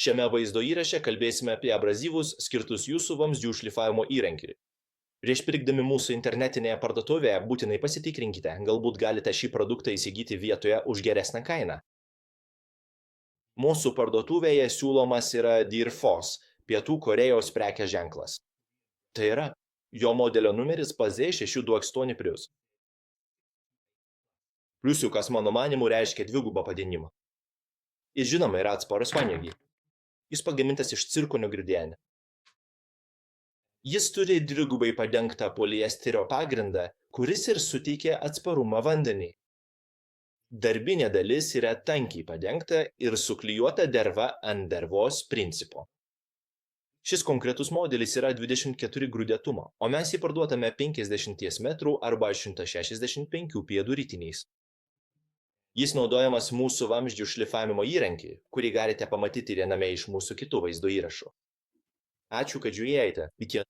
Šiame vaizdo įraše kalbėsime apie abrazyvus skirtus jūsų vamzdžių šlifavimo įrankiui. Prieš pirkdami mūsų internetinėje parduotuvėje būtinai pasitikrinkite, galbūt galite šį produktą įsigyti vietoje už geresnę kainą. Mūsų parduotuvėje siūlomas yra Dirfos, Pietų Korėjos prekės ženklas. Tai yra, jo modelio numeris PZ628+. Pliusiukas mano manimu reiškia dvigubą padidinimą. Jis žinoma yra atsparus vandeniui. Jis pagamintas iš cirkonio grūdienio. Jis turi dvigubai padengtą poliesterio pagrindą, kuris ir suteikia atsparumą vandeniui. Darbinė dalis yra tankiai padengta ir suklijuota derva ant dervos principo. Šis konkretus modelis yra 24 grūdėtumo, o mes jį parduodame 50 metrų arba 165 pėdų ritiniais. Jis naudojamas mūsų vamzdžių šlifavimo įrankiui, kurį galite pamatyti viename iš mūsų kitų vaizdo įrašų. Ačiū, kad žiūrėjote. Iki